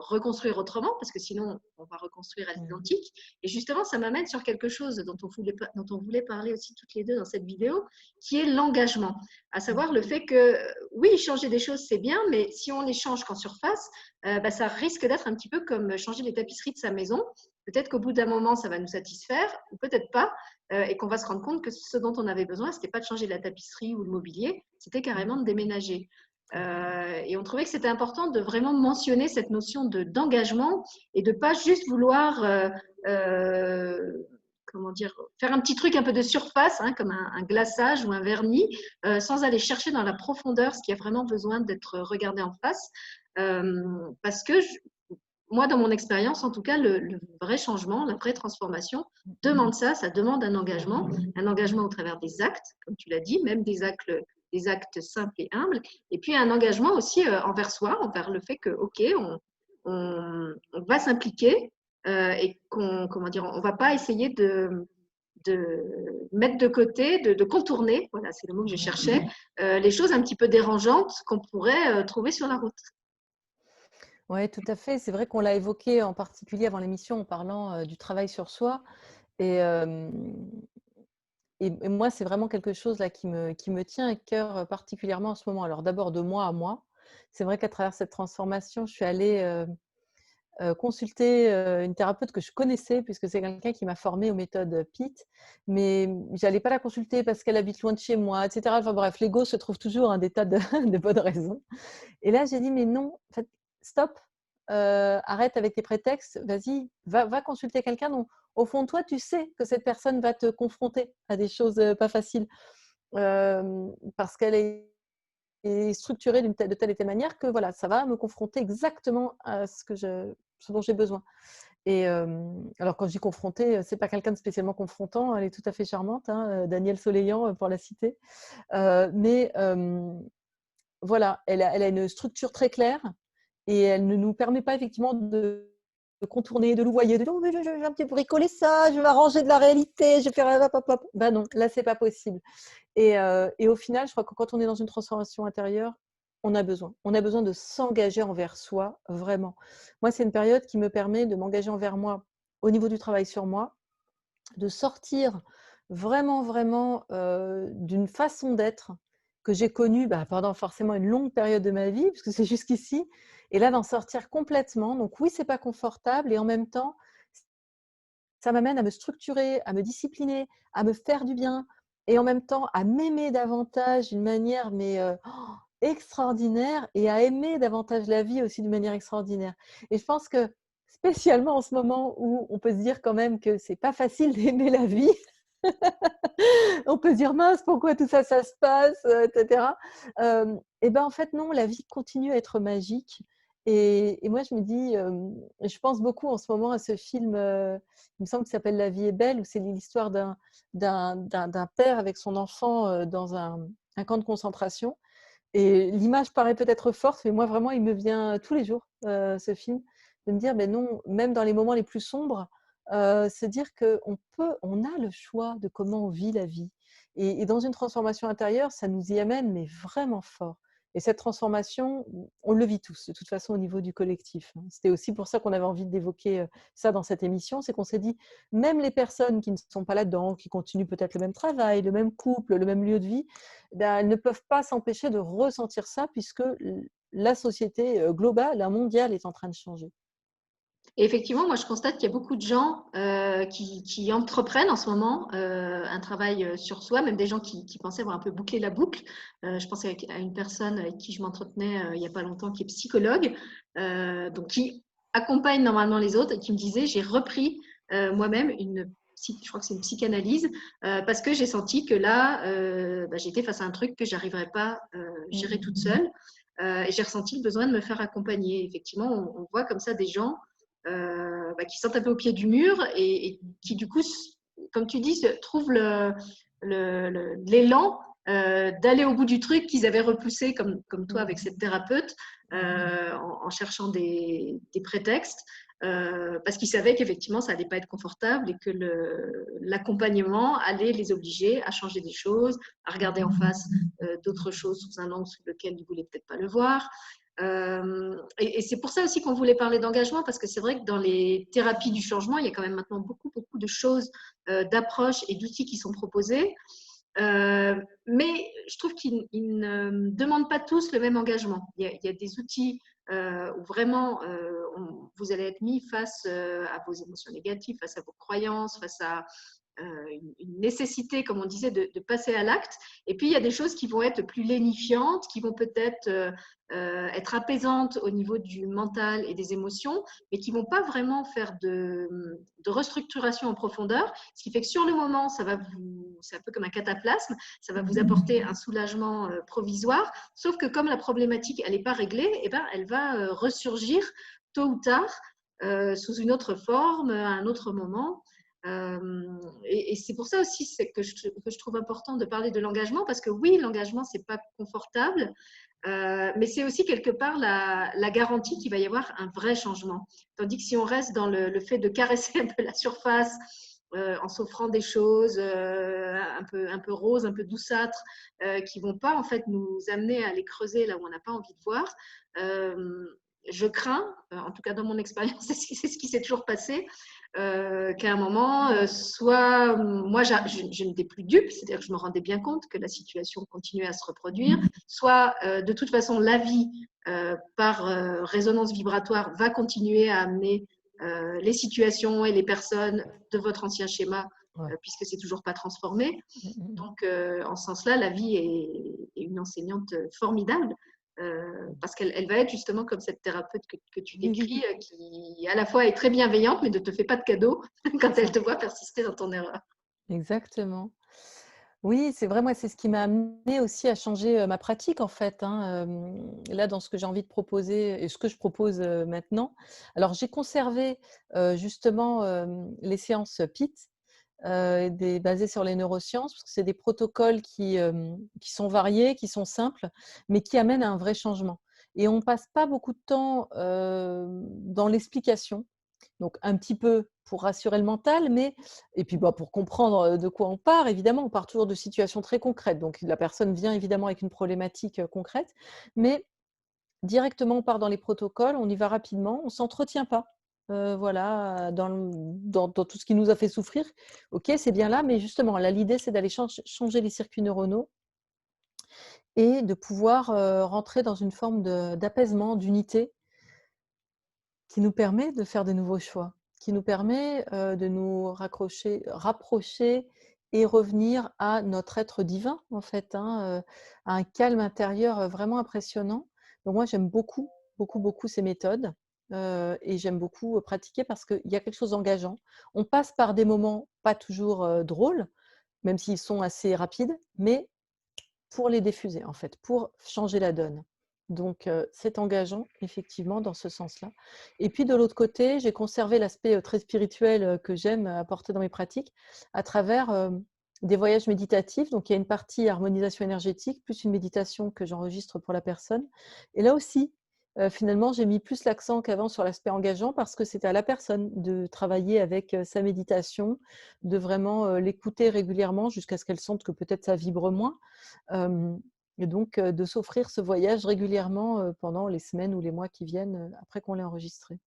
reconstruire autrement, parce que sinon, on va reconstruire à l'identique. Et justement, ça m'amène sur quelque chose dont on voulait parler aussi toutes les deux dans cette vidéo, qui est l'engagement. À savoir le fait que, oui, changer des choses, c'est bien, mais si on les change qu'en surface, bah, ça risque d'être un petit peu comme changer les tapisseries de sa maison. Peut-être qu'au bout d'un moment, ça va nous satisfaire, ou peut-être pas, et qu'on va se rendre compte que ce dont on avait besoin, ce n'était pas de changer la tapisserie ou le mobilier, c'était carrément de déménager. Et on trouvait que c'était important de vraiment mentionner cette notion d'engagement et de ne pas juste vouloir comment dire, faire un petit truc un peu de surface, hein, comme un glaçage ou un vernis, sans aller chercher dans la profondeur ce qui a vraiment besoin d'être regardé en face. Parce que moi, dans mon expérience, en tout cas, le vrai changement, la vraie transformation demande ça, ça demande un engagement au travers des actes, comme tu l'as dit, même des actes simples et humbles, et puis un engagement aussi envers soi, envers le fait que, ok, on va s'impliquer et comment dire, on va pas essayer de mettre de côté, de contourner, voilà, c'est le mot que je cherchais, les choses un petit peu dérangeantes qu'on pourrait trouver sur la route. Oui, tout à fait. C'est vrai qu'on l'a évoqué en particulier avant l'émission en parlant du travail sur soi. Et, et moi, c'est vraiment quelque chose là qui me tient à cœur particulièrement en ce moment. Alors d'abord de moi à moi. C'est vrai qu'à travers cette transformation, je suis allée consulter une thérapeute que je connaissais puisque c'est quelqu'un qui m'a formée aux méthodes PIT, mais je n'allais pas la consulter parce qu'elle habite loin de chez moi, etc. Enfin bref, l'ego se trouve toujours des tas de bonnes raisons. Et là, j'ai dit, mais non, en fait, stop, arrête avec tes prétextes, vas-y, va consulter quelqu'un dont, au fond de toi, tu sais que cette personne va te confronter à des choses pas faciles parce qu'elle est structurée de telle et telle manière que voilà, ça va me confronter exactement à ce dont j'ai besoin. Et alors, quand je dis confronter, c'est pas quelqu'un de spécialement confrontant, elle est tout à fait charmante, hein, Danielle Soleillant, pour la citer. Mais voilà, elle a une structure très claire et elle ne nous permet pas effectivement de contourner, de louvoyer, de dire oh, mais je vais un petit peu bricoler ça, je vais m'arranger de la réalité, je vais faire hop, hop, hop. Ben non, là, c'est pas possible. Et au final, je crois que quand on est dans une transformation intérieure, on a besoin. On a besoin de s'engager envers soi, vraiment. Moi, c'est une période qui me permet de m'engager envers moi au niveau du travail sur moi, de sortir vraiment, vraiment d'une façon d'être que j'ai connue pendant forcément une longue période de ma vie, puisque c'est jusqu'ici, et là d'en sortir complètement. Donc oui, c'est pas confortable, et en même temps, ça m'amène à me structurer, à me discipliner, à me faire du bien, et en même temps à m'aimer davantage d'une manière extraordinaire, et à aimer davantage la vie aussi d'une manière extraordinaire. Et je pense que spécialement en ce moment où on peut se dire quand même que c'est pas facile d'aimer la vie, on peut se dire mince, pourquoi tout ça, ça se passe, etc. Et ben en fait non, la vie continue à être magique. Et moi je me dis, je pense beaucoup en ce moment à ce film, il me semble qu'il s'appelle La vie est belle, où c'est l'histoire d'un père avec son enfant dans un camp de concentration. Et l'image paraît peut-être forte, mais moi vraiment il me vient tous les jours, ce film, de me dire, mais non, même dans les moments les plus sombres, se dire on a le choix de comment on vit la vie. Et dans une transformation intérieure, ça nous y amène, mais vraiment fort. Et cette transformation, on le vit tous, de toute façon, au niveau du collectif. C'était aussi pour ça qu'on avait envie d'évoquer ça dans cette émission, c'est qu'on s'est dit, même les personnes qui ne sont pas là-dedans, qui continuent peut-être le même travail, le même couple, le même lieu de vie, elles ne peuvent pas s'empêcher de ressentir ça, puisque la société globale, la mondiale, est en train de changer. Et effectivement, moi, je constate qu'il y a beaucoup de gens qui entreprennent en ce moment un travail sur soi, même des gens qui pensaient avoir un peu bouclé la boucle. Je pensais à une personne avec qui je m'entretenais il n'y a pas longtemps, qui est psychologue, donc qui accompagne normalement les autres et qui me disait, j'ai repris moi-même je crois que c'est une psychanalyse, parce que j'ai senti que là, j'étais face à un truc que j'arriverais pas à gérer toute seule. et j'ai ressenti le besoin de me faire accompagner. Effectivement, on voit comme ça des gens qui sont un peu au pied du mur et qui, du coup, comme tu dis, trouvent l'élan d'aller au bout du truc qu'ils avaient repoussé, comme toi avec cette thérapeute, en cherchant des prétextes. Parce qu'ils savaient qu'effectivement, ça n'allait pas être confortable et que l'accompagnement allait les obliger à changer des choses, à regarder en face d'autres choses sous un angle sous lequel ils ne voulaient peut-être pas le voir. Et c'est pour ça aussi qu'on voulait parler d'engagement, parce que c'est vrai que dans les thérapies du changement, il y a quand même maintenant beaucoup de choses, d'approches et d'outils qui sont proposés. Mais je trouve qu'ils ne demandent pas tous le même engagement. Il y a des outils où vraiment vous allez être mis face à vos émotions négatives, face à vos croyances, face à une nécessité, comme on disait, de passer à l'acte. Et puis, il y a des choses qui vont être plus lénifiantes, qui vont peut-être être apaisantes au niveau du mental et des émotions, mais qui ne vont pas vraiment faire de restructuration en profondeur. Ce qui fait que sur le moment, c'est un peu comme un cataplasme, ça va vous apporter un soulagement provisoire, sauf que comme la problématique, elle n'est pas réglée, eh ben, elle va ressurgir tôt ou tard sous une autre forme, à un autre moment. Et c'est pour ça aussi que je trouve important de parler de l'engagement, parce que oui, l'engagement, c'est pas confortable, mais c'est aussi quelque part la garantie qu'il va y avoir un vrai changement. Tandis que si on reste dans le fait de caresser un peu la surface, en s'offrant des choses un peu roses, un peu douceâtres, qui vont pas en fait nous amener à les creuser là où on n'a pas envie de voir, je crains, en tout cas dans mon expérience, c'est ce qui s'est toujours passé, qu'à un moment, soit moi, je n'étais plus dupe, c'est-à-dire que je me rendais bien compte que la situation continuait à se reproduire, soit de toute façon, la vie, par résonance vibratoire, va continuer à amener les situations et les personnes de votre ancien schéma, puisque c'est toujours pas transformé. Donc, en ce sens-là, la vie est une enseignante formidable. Parce qu'elle va être justement comme cette thérapeute que tu décris, qui à la fois est très bienveillante, mais ne te fait pas de cadeau quand elle te voit persister dans ton erreur. Exactement. Oui, c'est vrai, moi, c'est ce qui m'a amené aussi à changer ma pratique, en fait, hein, là, dans ce que j'ai envie de proposer et ce que je propose maintenant. Alors, j'ai conservé justement les séances PIT, basées sur les neurosciences, parce que c'est des protocoles qui sont variés, qui sont simples, mais qui amènent à un vrai changement. Et on ne passe pas beaucoup de temps dans l'explication. Donc un petit peu pour rassurer le mental, mais et puis pour comprendre de quoi on part, évidemment, on part toujours de situations très concrètes. Donc la personne vient évidemment avec une problématique concrète, mais directement on part dans les protocoles, on y va rapidement, on ne s'entretient pas. Voilà, dans tout ce qui nous a fait souffrir. Ok, c'est bien là, mais justement, là, l'idée, c'est d'aller changer les circuits neuronaux et de pouvoir rentrer dans une forme d'apaisement, d'unité, qui nous permet de faire de nouveaux choix, qui nous permet de nous rapprocher et revenir à notre être divin, en fait, hein, à un calme intérieur vraiment impressionnant. Donc moi, j'aime beaucoup, beaucoup, beaucoup ces méthodes et j'aime beaucoup pratiquer parce qu'il y a quelque chose d'engageant. On passe par des moments pas toujours drôles, même s'ils sont assez rapides, mais pour les diffuser, en fait, pour changer la donne. Donc, c'est engageant, effectivement, dans ce sens-là. Et puis, de l'autre côté, j'ai conservé l'aspect très spirituel que j'aime apporter dans mes pratiques à travers des voyages méditatifs. Donc, il y a une partie harmonisation énergétique, plus une méditation que j'enregistre pour la personne. Et là aussi, finalement, j'ai mis plus l'accent qu'avant sur l'aspect engageant parce que c'est à la personne de travailler avec sa méditation, de vraiment l'écouter régulièrement jusqu'à ce qu'elle sente que peut-être ça vibre moins. Et donc, de s'offrir ce voyage régulièrement pendant les semaines ou les mois qui viennent après qu'on l'ait enregistré.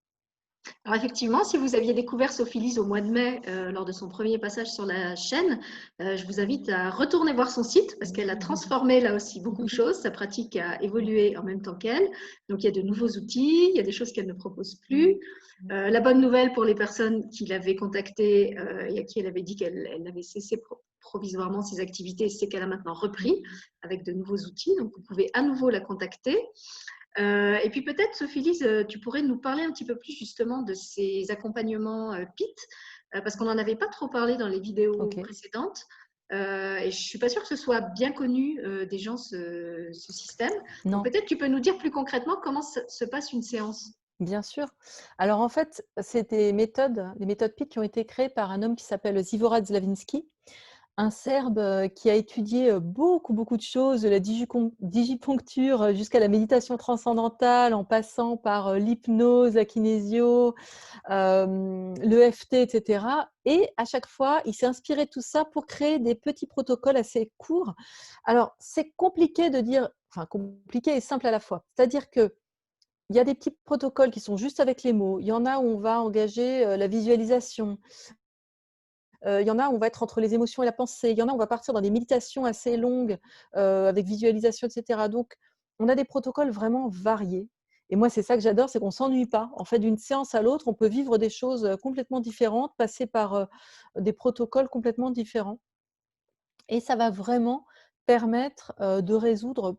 Alors effectivement, si vous aviez découvert Sophie Lise au mois de mai lors de son premier passage sur la chaîne, je vous invite à retourner voir son site parce qu'elle a transformé là aussi beaucoup de choses. Sa pratique a évolué en même temps qu'elle. Donc il y a de nouveaux outils, il y a des choses qu'elle ne propose plus. La bonne nouvelle pour les personnes qui l'avaient contactée et à qui elle avait dit qu'elle avait cessé provisoirement ses activités, c'est qu'elle a maintenant repris avec de nouveaux outils. Donc vous pouvez à nouveau la contacter. Et puis peut-être, Sophie-Lise, tu pourrais nous parler un petit peu plus justement de ces accompagnements PIT, parce qu'on n'en avait pas trop parlé dans les vidéos précédentes. Et je ne suis pas sûre que ce soit bien connu des gens, ce système. Donc, Non. peut-être tu peux nous dire plus concrètement comment se passe une séance. Bien sûr. Alors en fait, c'est des méthodes, les méthodes PIC qui ont été créées par un homme qui s'appelle Zvorad Slavinsky, un Serbe qui a étudié beaucoup, beaucoup de choses, de la digiponcture jusqu'à la méditation transcendantale, en passant par l'hypnose, la kinésio, l'EFT, etc. Et à chaque fois, il s'est inspiré de tout ça pour créer des petits protocoles assez courts. Alors, c'est compliqué de dire, enfin compliqué et simple à la fois. C'est-à-dire que il y a des petits protocoles qui sont juste avec les mots. Il y en a où on va engager la visualisation. Il y en a où on va être entre les émotions et la pensée. Il y en a où on va partir dans des méditations assez longues avec visualisation, etc. Donc, on a des protocoles vraiment variés. Et moi, c'est ça que j'adore, c'est qu'on ne s'ennuie pas. En fait, d'une séance à l'autre, on peut vivre des choses complètement différentes, passer par des protocoles complètement différents. Et ça va vraiment permettre de résoudre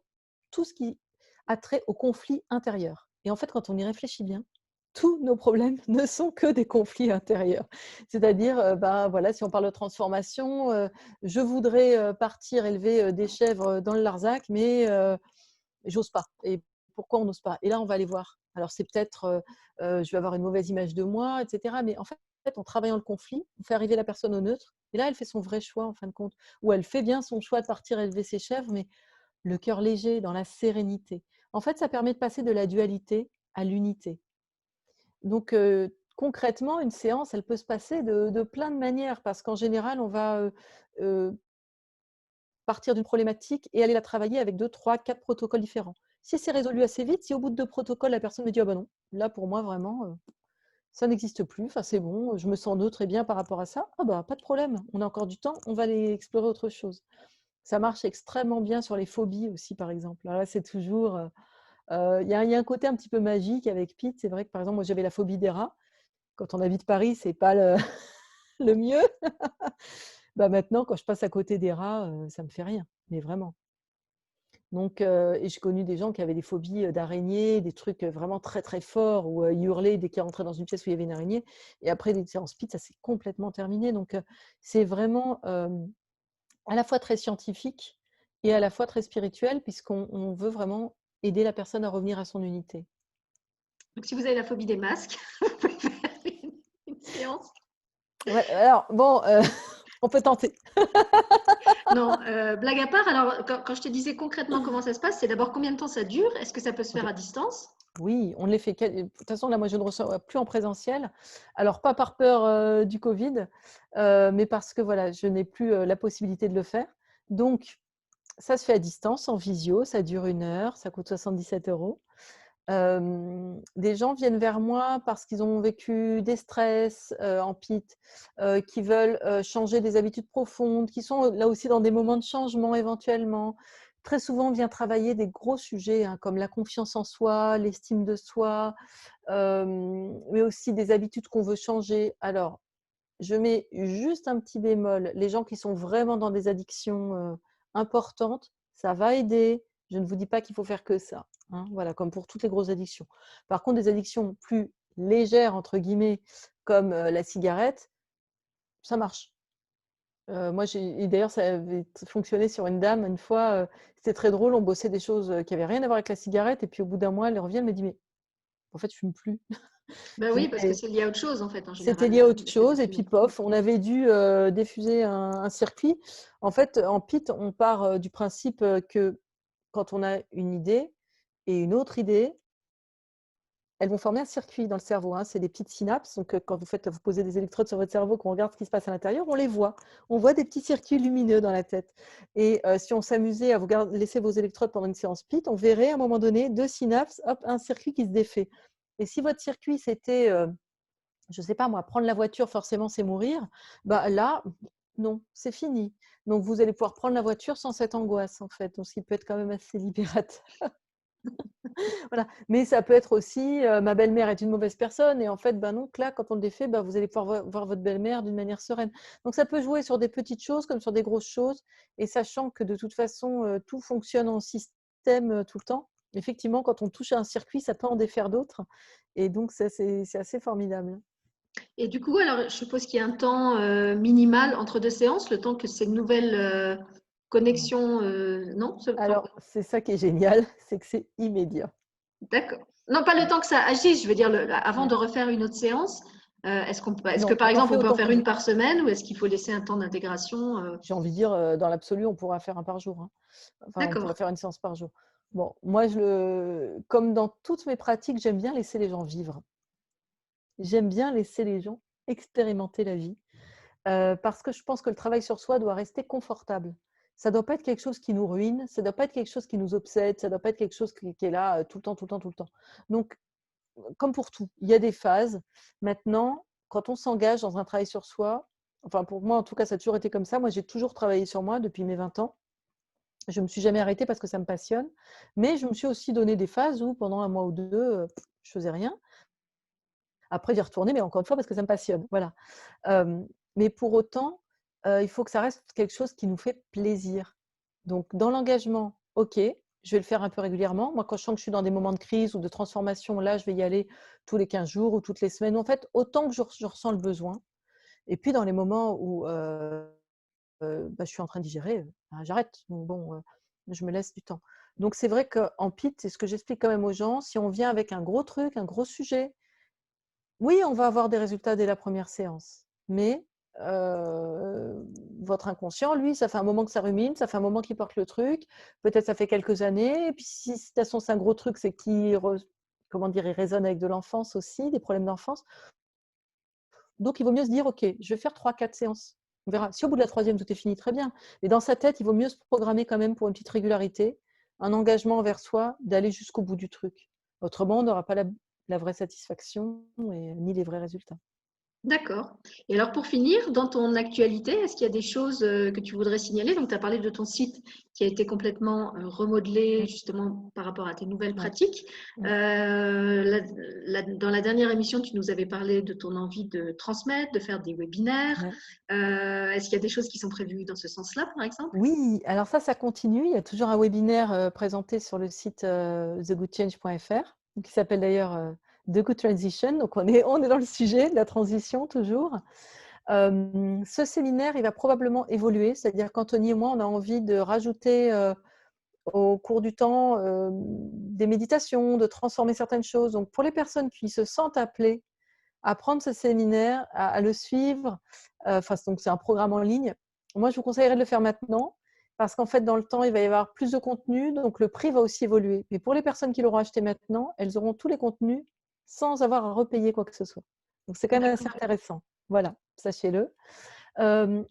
tout ce qui a trait au conflit intérieur. Et en fait, quand on y réfléchit bien, tous nos problèmes ne sont que des conflits intérieurs. C'est-à-dire, ben, voilà, si on parle de transformation, je voudrais partir élever des chèvres dans le Larzac, mais j'ose pas. Et pourquoi on n'ose pas? Et là, on va aller voir. Alors, c'est peut-être, je vais avoir une mauvaise image de moi, etc. Mais en fait, en travaillant le conflit, on fait arriver la personne au neutre. Et là, elle fait son vrai choix, en fin de compte. Ou elle fait bien son choix de partir élever ses chèvres, mais le cœur léger, dans la sérénité. En fait, ça permet de passer de la dualité à l'unité. Donc, concrètement, une séance, elle peut se passer de plein de manières, parce qu'en général, on va partir d'une problématique et aller la travailler avec 2, 3, 4 protocoles différents. Si c'est résolu assez vite, si au bout de 2 protocoles, la personne me dit: «Ah bah non, là pour moi vraiment, ça n'existe plus, enfin c'est bon, je me sens neutre et bien par rapport à ça», ah bah pas de problème, on a encore du temps, on va aller explorer autre chose. Ça marche extrêmement bien sur les phobies aussi, par exemple. Alors là, c'est toujours, il y a un côté un petit peu magique avec Pete. C'est vrai que par exemple, moi j'avais la phobie des rats. Quand on habite Paris, c'est pas le le mieux. Bah maintenant, quand je passe à côté des rats, ça me fait rien, mais vraiment. Donc, et j'ai connu des gens qui avaient des phobies d'araignées, des trucs vraiment très très forts, où ils hurlaient dès qu'ils rentraient dans une pièce où il y avait une araignée. Et après des séances PIT, ça s'est complètement terminé. Donc, c'est vraiment à la fois très scientifique et à la fois très spirituel, puisqu'on veut vraiment aider la personne à revenir à son unité. Donc, si vous avez la phobie des masques, vous pouvez faire une séance. Ouais, alors, bon, on peut tenter. Non, blague à part, alors quand je te disais concrètement comment ça se passe, c'est d'abord combien de temps ça dure? Est-ce que ça peut se faire Ok. à distance? Oui, on les fait. De toute façon, là, moi, je ne reçois plus en présentiel. Alors, pas par peur du Covid, mais parce que voilà, je n'ai plus la possibilité de le faire. Donc, ça se fait à distance, en visio. Ça dure 1 heure. Ça coûte 77 €. Des gens viennent vers moi parce qu'ils ont vécu des stress en PIT, qui veulent changer des habitudes profondes, qui sont là aussi dans des moments de changement éventuellement. Très souvent, on vient travailler des gros sujets hein, comme la confiance en soi, l'estime de soi, mais aussi des habitudes qu'on veut changer. Alors, je mets juste un petit bémol. Les gens qui sont vraiment dans des addictions importantes, ça va aider. Je ne vous dis pas qu'il faut faire que ça. Hein, voilà, comme pour toutes les grosses addictions. Par contre, des addictions plus légères, entre guillemets, comme la cigarette, ça marche. Moi, et d'ailleurs, ça avait fonctionné sur une dame une fois. C'était très drôle. On bossait des choses qui n'avaient rien à voir avec la cigarette. Et puis, au bout d'un mois, elle revient, elle me dit, mais en fait, je fume plus. Ben Je oui, dis, parce que mais c'est lié à autre chose en fait en c'était général, lié à autre le fait de chose et puis fumer. pof, on avait dû diffuser un circuit. En fait, en PIT, on part du principe que quand on a une idée et une autre idée, elles vont former un circuit dans le cerveau. Hein. C'est des petites synapses. Donc, quand vous posez des électrodes sur votre cerveau, qu'on regarde ce qui se passe à l'intérieur, on les voit. On voit des petits circuits lumineux dans la tête. Et si on s'amusait à vous laisser vos électrodes pendant une séance PIT, on verrait à un moment donné 2 synapses, hop, un circuit qui se défait. Et si votre circuit, c'était je ne sais pas moi, prendre la voiture, forcément, c'est mourir. Bah, là, non, c'est fini. Donc, vous allez pouvoir prendre la voiture sans cette angoisse, en fait. Donc, ce qui peut être quand même assez libérateur. Voilà. Mais ça peut être aussi, ma belle-mère est une mauvaise personne. Et en fait, ben non, là, quand on le défait, ben, vous allez pouvoir voir votre belle-mère d'une manière sereine. Donc, ça peut jouer sur des petites choses comme sur des grosses choses. Et sachant que de toute façon, tout fonctionne en système tout le temps. Effectivement, quand on touche à un circuit, ça peut en défaire d'autres. Et donc, ça, c'est assez formidable. Et du coup, alors, je suppose qu'il y a un temps minimal entre deux séances, le temps que ces nouvelles Non. connexions, non? Alors, c'est ça qui est génial, c'est que c'est immédiat. D'accord. Non, pas le Ouais. temps que ça agisse, je veux dire, avant Ouais. de refaire une autre séance, est-ce que Non, par on en exemple fait on peut en autant faire qu'on une veut. par semaine ou est-ce qu'il faut laisser un temps d'intégration J'ai envie de dire, dans l'absolu, on pourra faire un par jour, hein. Enfin, on pourrait D'accord, faire une séance par jour. Bon, moi, comme dans toutes mes pratiques, j'aime bien laisser les gens vivre. J'aime bien laisser les gens expérimenter la vie, parce que je pense que le travail sur soi doit rester confortable. Ça doit pas être quelque chose qui nous ruine, ça doit pas être quelque chose qui nous obsède, ça doit pas être quelque chose qui est là, tout le temps, tout le temps, tout le temps. Donc, comme pour tout, il y a des phases. Maintenant, quand on s'engage dans un travail sur soi, enfin pour moi en tout cas, ça a toujours été comme ça. Moi, j'ai toujours travaillé sur moi depuis mes 20 ans. Je me suis jamais arrêtée parce que ça me passionne, mais je me suis aussi donné des phases où pendant 1 mois ou 2, je faisais rien. Après, j'y retournais, mais encore une fois parce que ça me passionne, voilà. Mais pour autant, il faut que ça reste quelque chose qui nous fait plaisir. Donc dans l'engagement, OK, je vais le faire un peu régulièrement. Moi, quand je sens que je suis dans des moments de crise ou de transformation, là, je vais y aller tous les 15 jours ou toutes les semaines. En fait, autant que je ressens le besoin. Et puis dans les moments où, bah, je suis en train d'y gérer, bah, j'arrête. Donc bon, je me laisse du temps. Donc c'est vrai qu'en PIT, c'est ce que j'explique quand même aux gens, si on vient avec un gros truc, un gros sujet, oui, on va avoir des résultats dès la première séance, mais votre inconscient, lui, ça fait un moment que ça rumine, ça fait un moment qu'il porte le truc, peut-être ça fait quelques années, et puis si de toute façon c'est un gros truc, c'est comment dire, il résonne avec de l'enfance aussi, des problèmes d'enfance. Donc il vaut mieux se dire: «OK, je vais faire 3-4 séances». On verra. Si au bout de la troisième tout est fini, très bien. Mais dans sa tête, il vaut mieux se programmer quand même pour une petite régularité, un engagement envers soi, d'aller jusqu'au bout du truc. Autrement, on n'aura pas la vraie satisfaction et ni les vrais résultats. d'accord. Et alors pour finir, dans ton actualité, est-ce qu'il y a des choses que tu voudrais signaler? Donc tu as parlé de ton site qui a été complètement remodelé Mmh, justement par rapport à tes nouvelles ouais, pratiques. mmh, Dans la dernière émission, tu nous avais parlé de ton envie de transmettre, de faire des webinaires. ouais. Est-ce qu'il y a des choses qui sont prévues dans ce sens-là, par exemple? Oui, alors ça continue. Il y a toujours un webinaire, présenté sur le site, thegoodchange.fr, qui s'appelle d'ailleurs, The Good Transition. Donc on est dans le sujet de la transition toujours. Ce séminaire, il va probablement évoluer, c'est-à-dire qu'Anthony et moi, on a envie de rajouter, au cours du temps, des méditations, de transformer certaines choses. Donc pour les personnes qui se sentent appelées à prendre ce séminaire, à le suivre, enfin donc c'est un programme en ligne. Moi, je vous conseillerais de le faire maintenant parce qu'en fait, dans le temps, il va y avoir plus de contenu, donc le prix va aussi évoluer. Mais pour les personnes qui l'auront acheté maintenant, elles auront tous les contenus sans avoir à repayer quoi que ce soit. Donc c'est quand même assez D'accord. intéressant. Voilà, sachez-le.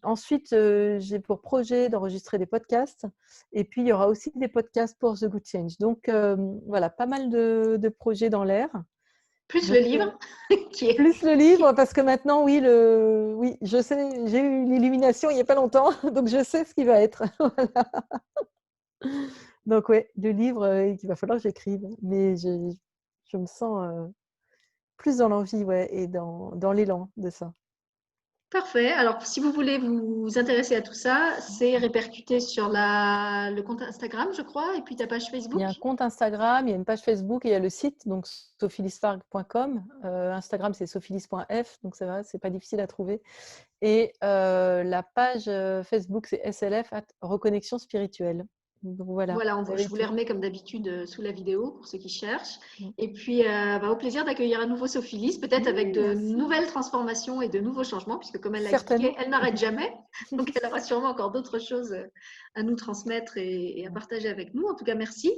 Ensuite, j'ai pour projet d'enregistrer des podcasts et puis il y aura aussi des podcasts pour The Good Change. Donc voilà, pas mal de projets dans l'air. Plus le Donc livre, qui est, plus le livre, parce que maintenant, oui, je sais, j'ai eu l'illumination il n'y a pas longtemps, donc je sais ce qui va être. Voilà. Donc oui, le livre, il va falloir que j'écrive, mais je me sens plus dans l'envie, ouais, et dans l'élan de ça. parfait. Alors, si vous voulez vous intéresser à tout ça, c'est répercuté sur le compte Instagram, je crois, et puis ta page Il y a Facebook. un compte Instagram, il y a une page Facebook et il y a le site, donc sophilisfarg.com. Instagram, c'est sophilis.f, donc ça va, c'est pas difficile à trouver. Et la page Facebook, c'est SLF Reconnexion Spirituelle. Donc voilà, Voilà, vous je avez vous les tout. remets comme d'habitude sous la vidéo pour ceux qui cherchent. Mm. Et puis, au plaisir d'accueillir à nouveau Sophie Lys, peut-être avec de Merci. nouvelles transformations et de nouveaux changements, puisque comme elle l'a expliqué, Certainement. elle n'arrête jamais. Donc, elle aura sûrement encore d'autres choses à nous transmettre et à partager avec nous. En tout cas, merci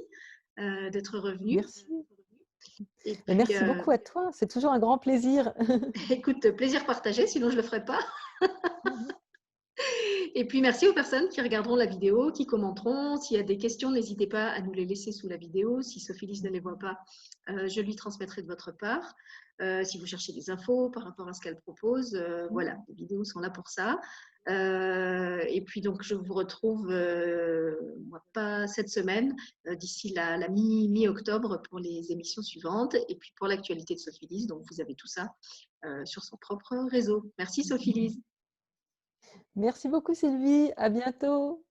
d'être revenue. Merci. Et Mais puis, merci beaucoup à toi. C'est toujours un grand plaisir. écoute, plaisir partagé, sinon je ne le ferai pas. Et puis, merci aux personnes qui regarderont la vidéo, qui commenteront. S'il y a des questions, n'hésitez pas à nous les laisser sous la vidéo. Si Sophie Lys ne les voit pas, je lui transmettrai de votre part. Si vous cherchez des infos par rapport à ce qu'elle propose, voilà, les vidéos sont là pour ça. Et puis, donc, je vous retrouve, moi, pas cette semaine, d'ici la mi-octobre pour les émissions suivantes. Et puis, pour l'actualité de Sophie Lys, donc, vous avez tout ça sur son propre réseau. Merci, Sophie Lys. Merci beaucoup, Sylvie. À bientôt.